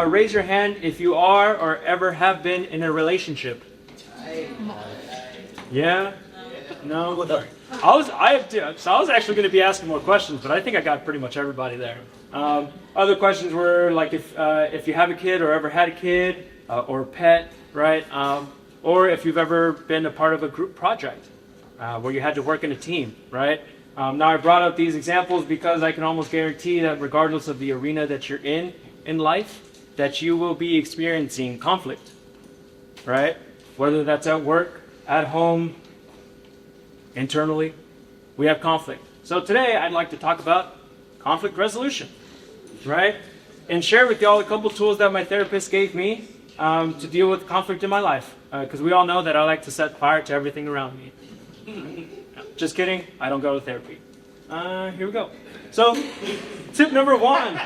raise your hand if you are or ever have been in a relationship. Yeah? No? I was actually going to be asking more questions, but I think I got pretty much everybody there. Other questions were like if you have a kid or ever had a kid or a pet, right? Or if you've ever been a part of a group project where you had to work in a team, right? Now I brought up these examples because I can almost guarantee that regardless of the arena that you're in life, that you will be experiencing conflict, right? Whether that's at work, at home, internally, we have conflict. So today I'd like to talk about conflict resolution, right? And share with y'all a couple tools that my therapist gave me to deal with conflict in my life. Because we all know that I like to set fire to everything around me. Just kidding, I don't go to therapy. Here we go. So, tip number one.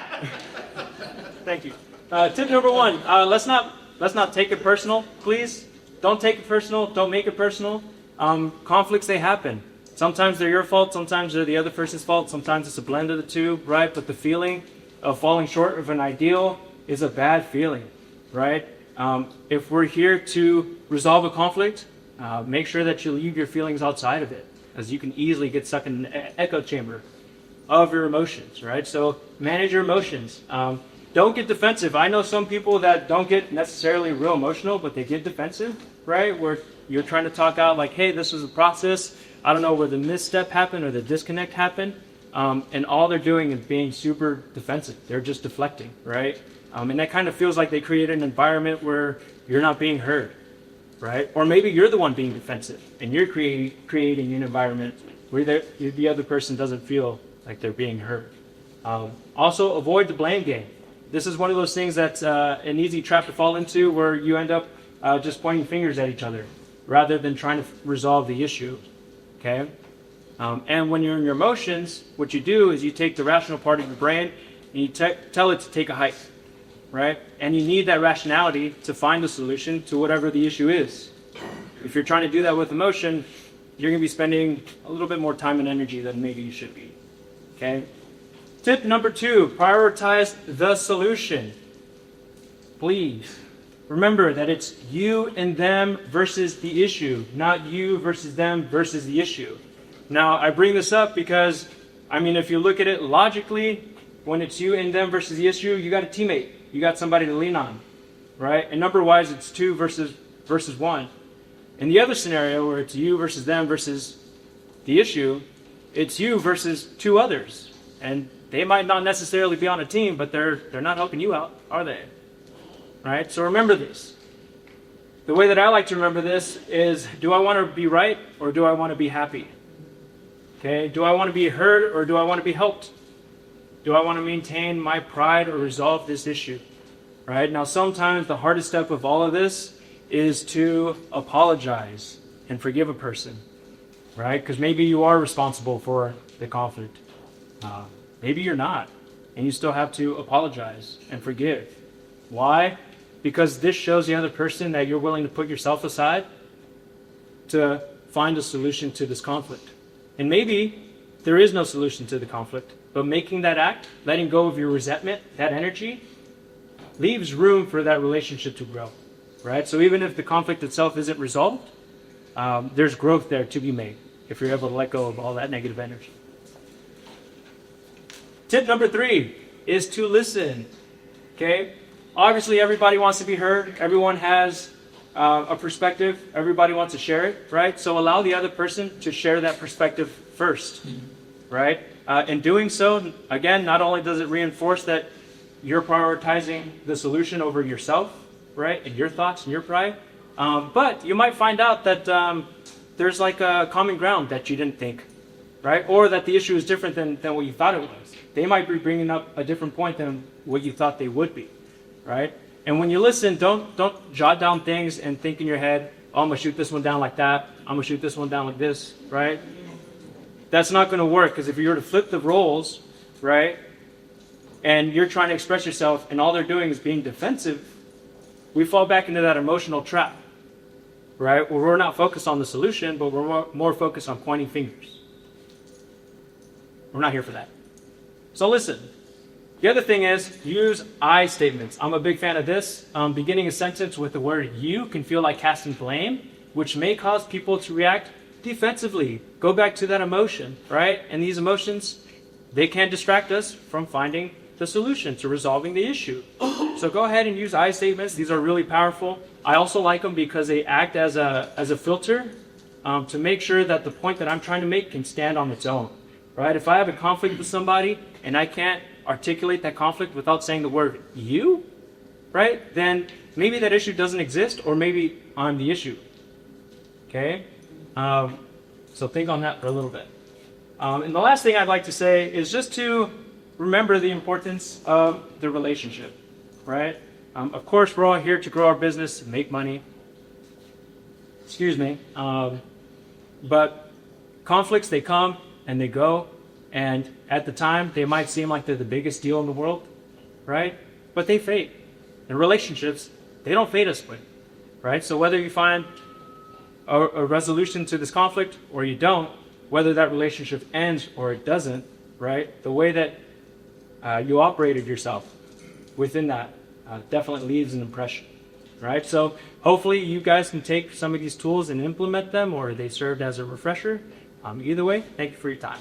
Thank you. Tip number one, let's not take it personal, please. Don't take it personal, don't make it personal. Conflicts, they happen. Sometimes they're your fault, sometimes they're the other person's fault, sometimes it's a blend of the two, right? But the feeling of falling short of an ideal is a bad feeling, right? If we're here to resolve a conflict, make sure that you leave your feelings outside of it, as you can easily get stuck in an echo chamber of your emotions, right? So manage your emotions. Don't get defensive. I know some people that don't get necessarily real emotional, but they get defensive, right? Where you're trying to talk out like, hey, this was a process. I don't know where the misstep happened or the disconnect happened. And all they're doing is being super defensive. They're just deflecting, right? And that kind of feels like they create an environment where you're not being heard, right? Or maybe you're the one being defensive and you're creating an environment where the other person doesn't feel like they're being heard. Also, avoid the blame game. This is one of those things that's an easy trap to fall into where you end up just pointing fingers at each other rather than trying to resolve the issue, okay? And when you're in your emotions, what you do is you take the rational part of your brain and you tell it to take a hike, right? And you need that rationality to find a solution to whatever the issue is. If you're trying to do that with emotion, you're going to be spending a little bit more time and energy than maybe you should be, okay? Tip number 2, prioritize the solution. Please remember that it's you and them versus the issue, not you versus them versus the issue. Now, I bring this up because, if you look at it logically, when it's you and them versus the issue, you got a teammate. You got somebody to lean on, right? And number-wise, it's 2 versus 1. In the other scenario, where it's you versus them versus the issue, it's you versus 2 others. And they might not necessarily be on a team, but they're not helping you out, are they? Right? So remember this. The way that I like to remember this is, do I want to be right or do I want to be happy? Okay? Do I want to be heard or do I want to be helped? Do I want to maintain my pride or resolve this issue? Right? Now, sometimes the hardest step of all of this is to apologize and forgive a person. Right? Because maybe you are responsible for the conflict. Maybe you're not, and you still have to apologize and forgive. Why? Because this shows the other person that you're willing to put yourself aside to find a solution to this conflict. And maybe there is no solution to the conflict, but making that act, letting go of your resentment, that energy, leaves room for that relationship to grow, right? So even if the conflict itself isn't resolved, there's growth there to be made if you're able to let go of all that negative energy. Tip number 3 is to listen, okay? Obviously, everybody wants to be heard. Everyone has a perspective. Everybody wants to share it, right? So allow the other person to share that perspective first, right? In doing so, again, not only does it reinforce that you're prioritizing the solution over yourself, right, and your thoughts and your pride, but you might find out that there's like a common ground that you didn't think, right? Or that the issue is different than what you thought it was. They might be bringing up a different point than what you thought they would be, right? And when you listen, don't jot down things and think in your head, oh, I'm going to shoot this one down like that. I'm going to shoot this one down like this, right? That's not going to work, because if you were to flip the roles, right, and you're trying to express yourself and all they're doing is being defensive, we fall back into that emotional trap, right? Where we're not focused on the solution, but we're more focused on pointing fingers. We're not here for that. So listen, The other thing is use I statements. I'm a big fan of this. Beginning a sentence with the word you can feel like casting blame, which may cause people to react defensively. Go back to that emotion, right? And these emotions, they can distract us from finding the solution to resolving the issue. So go ahead and use I statements. These are really powerful. I also like them because they act as a filter to make sure that the point that I'm trying to make can stand on its own, right? If I have a conflict with somebody and I can't articulate that conflict without saying the word you, right? Then maybe that issue doesn't exist, or maybe I'm the issue. Okay? So think on that for a little bit. And the last thing I'd like to say is just to remember the importance of the relationship, right? Of course, we're all here to grow our business and make money. Excuse me. But conflicts, they come and they go. And at the time, they might seem like they're the biggest deal in the world, right? But they fade. And relationships, they don't fade us quick, right? So whether you find a resolution to this conflict or you don't, whether that relationship ends or it doesn't, right? The way that you operated yourself within that definitely leaves an impression, right? So hopefully you guys can take some of these tools and implement them, or they served as a refresher. Either way, thank you for your time.